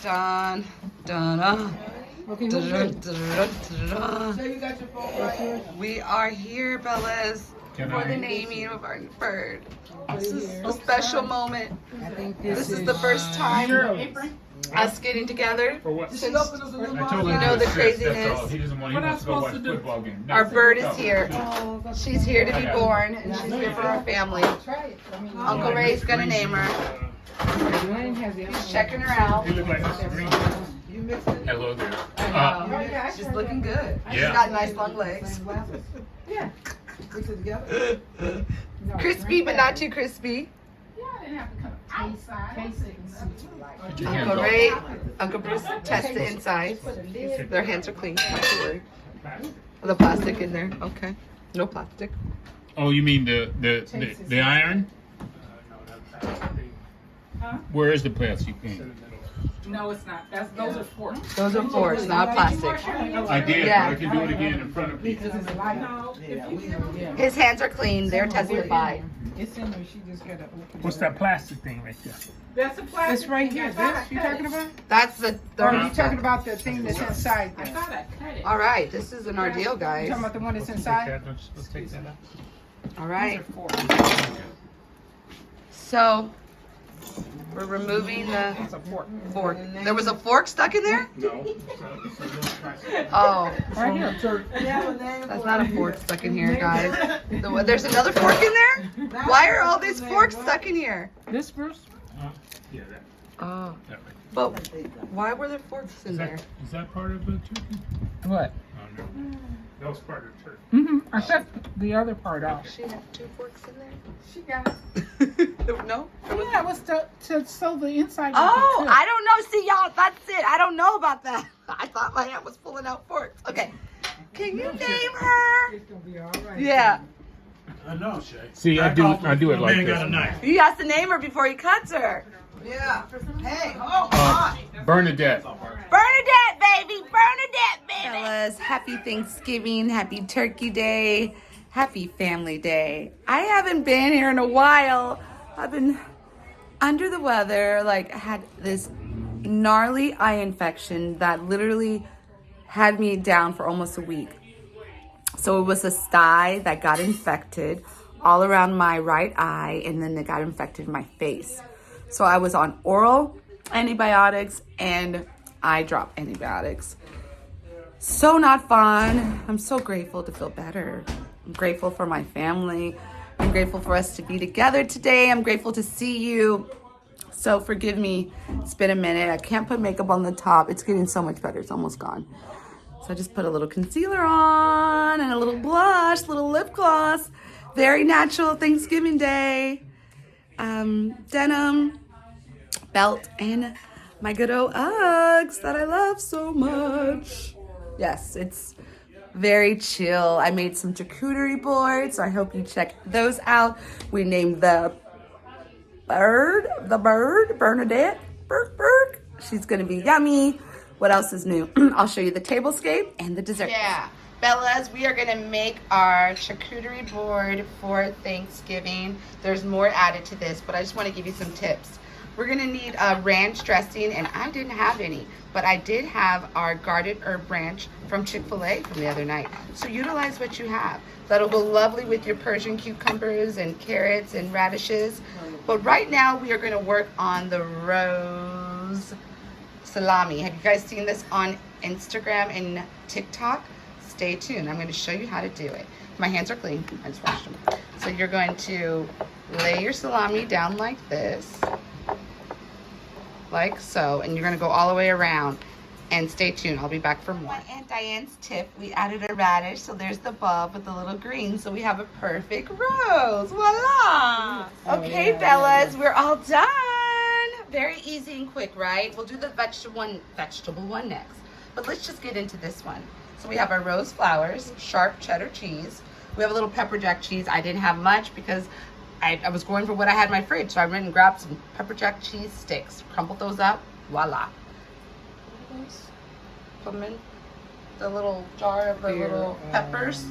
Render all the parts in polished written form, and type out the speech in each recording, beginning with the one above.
Dun, dun, dun. Okay, Dun, who's dun, good? dun, dun, dun. So you got your phone right? We are here, Bellas, for the naming of our bird. This is a special moment. I think This is the first time us getting together since I told him you know the That's all. craziness. He doesn't want. He wants to go watch football game. Our That's it. bird is Go. here. She's here to be born, and she's here for our family. Uncle Ray's gonna name her. He's checking her out. You look like Mr. Green. Hello there. She's looking good. She's Yeah. got nice long legs. Yeah. Mix it together. Crispy, but not too crispy. Put your hands Uncle off. Ray, Uncle Bruce, test the inside. Their hands are clean. Not to worry. The plastic in there. Okay. No plastic. Oh, you mean the iron? Where is the plastic? No, it's not. Those are forks. Those are forks, not plastic. I did, Yeah. but I can do it again in front of people. No, His hands are clean. They're testified. It's in there. She just gotta open What's that plastic thing right there? that's a plastic. It's right here. This you talking about? That's the Or third you talking about the thing that's inside I there? thought I cut it. All right, this is an ordeal, You guys. talking about the one that's Let's inside? take that out. All right. These are forks. So we're removing the It's a fork. fork. There was a fork stuck in there? No. Oh, Right here. that's not a fork stuck in here, guys. There's another fork in there? Why are all these forks stuck in here? This Bruce? Yeah, that. Oh, That right. but why were there forks in there? Is that part of the turkey? What? Oh no. That was part of the turkey. Mm-hmm. I cut the other part off. She had two forks in She got it. there? No? Yeah, it was to sew the inside. Oh, I don't know. See, y'all, that's it. I don't know about that. I thought my aunt was pulling out forks. Okay. Can you name her? It's gonna be all right. Yeah. I know, Shay. See, I do it My like man got a this. knife. He has to name her before he cuts her. Yeah. Hey. Bernadette. Bernadette, baby. Bernadette, baby. Fellas, happy Thanksgiving. Happy Turkey Day. Happy Family Day. I haven't been here in a while. I've been under the weather. Like, I had this gnarly eye infection that literally had me down for almost a week. So it was a sty that got infected all around my right eye, and then it got infected in my face. So I was on oral antibiotics and eye drop antibiotics. So not fun. I'm so grateful to feel better. I'm grateful for my family. I'm grateful for us to be together today. I'm grateful to see you. So forgive me, it's been a minute. I can't put makeup on the top. It's getting so much better. It's almost gone. So I just put a little concealer on and a little blush, little lip gloss. Very natural Thanksgiving Day. Denim, belt, and my good old Uggs that I love so much. Yes, it's very chill. I made some charcuterie boards, so I hope you check those out. We named the bird, Bernadette, bird. She's gonna be yummy. What else is new? I'll show you the tablescape and the dessert. Yeah, Bellas, we are gonna make our charcuterie board for Thanksgiving. There's more added to this, but I just wanna give you some tips. We're gonna need ranch dressing, and I didn't have any, but I did have our garden herb ranch from Chick-fil-A from the other night. So utilize what you have. That'll go lovely with your Persian cucumbers and carrots and radishes. But right now we are gonna work on the rose salami. Have you guys seen this on Instagram and TikTok? Stay tuned. I'm going to show you how to do it. My hands are clean. I just washed them. So you're going to lay your salami down like this. Like so. And you're going to go all the way around. And stay tuned. I'll be back for more. My Aunt Diane's tip, we added a radish. So there's the bulb with the little green. So we have a perfect rose. Voila! Okay, Bellas, we're all done. Very easy and quick, right? We'll do the vegetable one next. But let's just get into this one. So we have our rose flowers, sharp cheddar cheese. We have a little pepper jack cheese. I didn't have much because I was going for what I had in my fridge. So I went and grabbed some pepper jack cheese sticks, crumpled those up, voila. The little jar of the little peppers.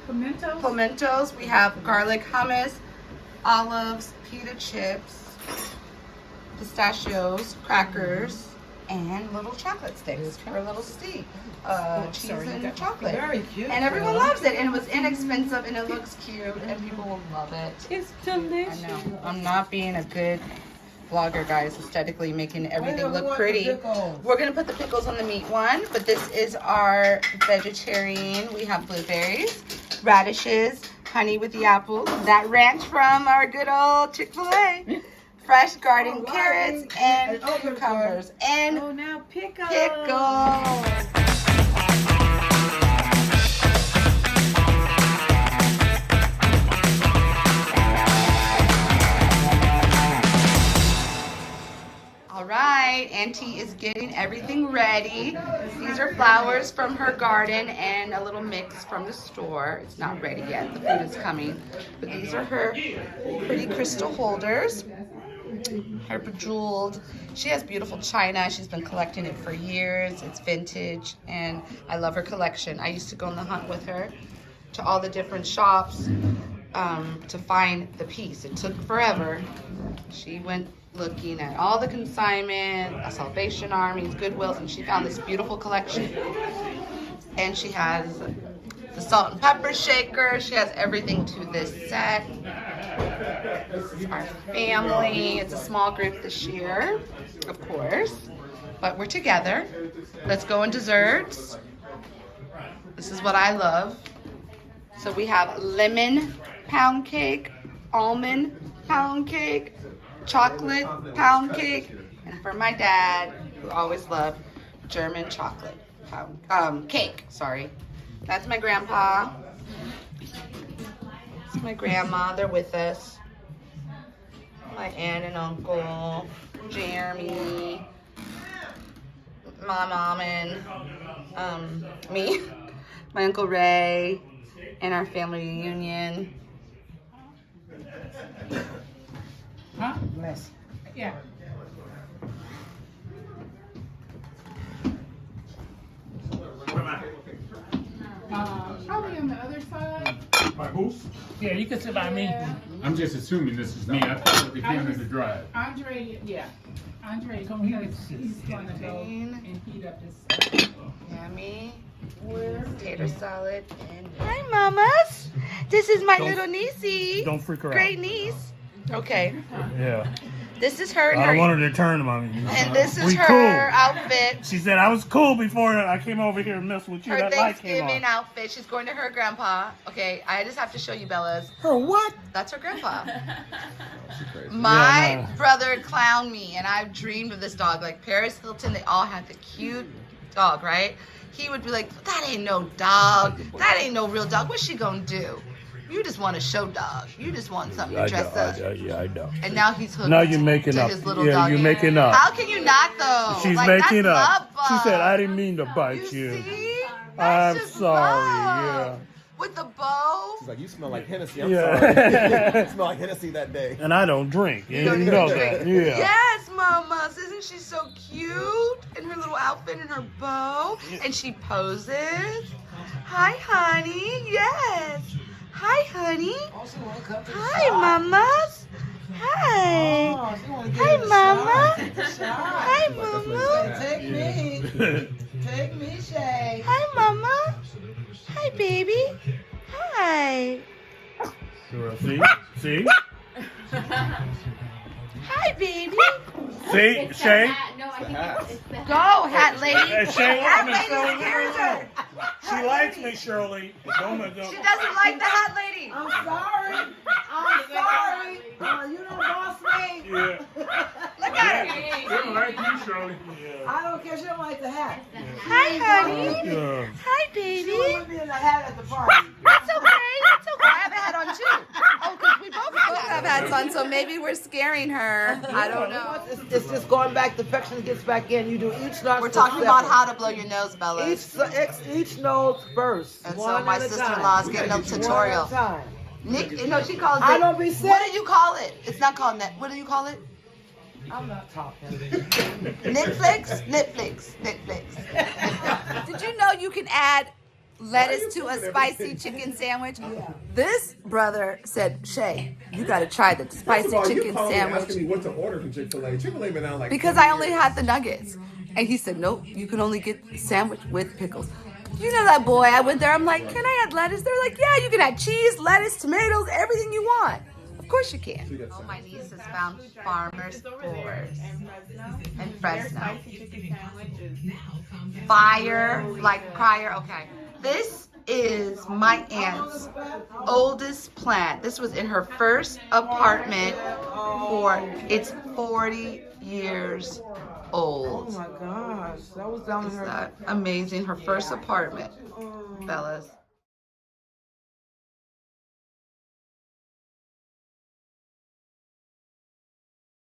Pimentos. We have garlic hummus, olives, pita chips, pistachios, crackers, and little chocolate sticks for a little steak. Cheese and chocolate. Very cute. And everyone loves it. And it was inexpensive and it looks cute and people will love it. It's delicious. I know. I'm not being a good vlogger, guys, aesthetically making everything look pretty. We're gonna put the pickles on the meat one, but this is our vegetarian. We have blueberries, radishes, honey with the apples, that ranch from our good old Chick-fil-A, fresh garden carrots and cucumbers, and now pickles. pickles. All right, Auntie is getting everything ready. These are flowers from her garden and a little mix from the store. It's not ready yet, the food is coming. But these are her pretty crystal holders. Her bejeweled. She has beautiful china. She's been collecting it for years. It's vintage and I love her collection. I used to go on the hunt with her to all the different shops to find the piece. It took forever. She went looking at all the consignment, Salvation Armies, Goodwills, and she found this beautiful collection. And she has the salt and pepper shaker. She has everything to this set. This is our family. It's a small group this year, of course, but we're together. Let's go on desserts. This is what I love. So we have lemon pound cake, almond pound cake, chocolate pound cake, and for my dad, who always loved German chocolate pound cake. Sorry, that's my grandpa. It's my grandma. They're with us. My aunt and uncle, Jeremy, my mom, and me, my uncle Ray, and our family reunion. Huh? Bless. Yeah. Probably on the other side. My booth? Yeah, you can sit by me. I'm just assuming this is me. I thought they came in the drive. Andre, yeah. Andre, Come here. he's going to go and heat up his. Yummy. Potato salad. And hi, mamas. This is my little niecey. Don't freak her out. Great niece. Okay. Yeah. This is her. I don't want her to turn on me. And this is We her cool. outfit. She said I was cool before I came over here and messed with you. Her That light came Thanksgiving on. outfit. She's going to her grandpa. Okay, I just have to show you Bella's. Her what? That's her grandpa. Yeah, My no. brother clowned me, and I've dreamed of this dog. Like Paris Hilton, they all had the cute dog, right? He would be like, that ain't no dog. That ain't no real dog. What's she gonna do? You just want a show dog. You just want something to dress up. Yeah, I know. And now he's hooked Now you're making to up. his little Yeah, dog. you're making up. How can you not, though? She's Like, making that's up. love, She said, Bob. I didn't mean to bite You you. see? I'm That's just sorry, love. With the bow. She's like, you smell like Hennessy. I'm Yeah. sorry. You smell like Hennessy that day. And I don't drink. You don't know drink. that. Yeah. Yes, mamas. Isn't she so cute? In her little outfit and her bow. And she poses. Hi, honey. Yes. Hi, honey. Hi, mamas. Hi. Hi, mama. Hi, mama. Take me. Take me, Shey. Hi, mama. Hi, baby. Hi. See? See? Hi, baby. See? Shey? No, I think it's the Go, hat lady. Hey, Shey, Hat I'm lady Shirley. scares her. She likes me, Shirley. Don't. She doesn't like the hat lady. I'm sorry. I'm sorry. You don't boss me. Yeah. Look at her. They don't like you, Shirley. I don't care. She don't like the hat. Hi, honey. Yeah. Hi, She baby. wouldn't be in the hat at the party. That's okay. That's okay. I have a hat on too. Oh, because we both have hats on, so maybe we're scaring her. I don't know. It's just going back. The affection gets back in. You do each nose. We're talking about how to blow your nose, Bella. Each nose first. And so one my at a sister-in-law is time. getting a One tutorial. at a time. Nick, no, she calls it. I don't be sick. What do you call it? It's not called net. What do you call it? I'm not talking. Netflix? Netflix. Did you know you can add lettuce to a spicy chicken sandwich? This brother said, Shey, you got to try the spicy chicken Asking sandwich. me what to order from Chick-fil-A. Chick-fil-A been out like Because 20 I only years. had the nuggets. And he said, nope, you can only get the sandwich with pickles. You know that boy, I went there, I'm like, can I add lettuce? They're like, yeah, you can add cheese, lettuce, tomatoes, everything you want. Of course you can. Oh, my niece has found Farmer's Boars in Fresno. Fire, like prior, okay. This is my aunt's oldest plant. This was in her first apartment it's 40 years old. Oh my gosh, that was down in Is her. that amazing? Her first apartment, fellas.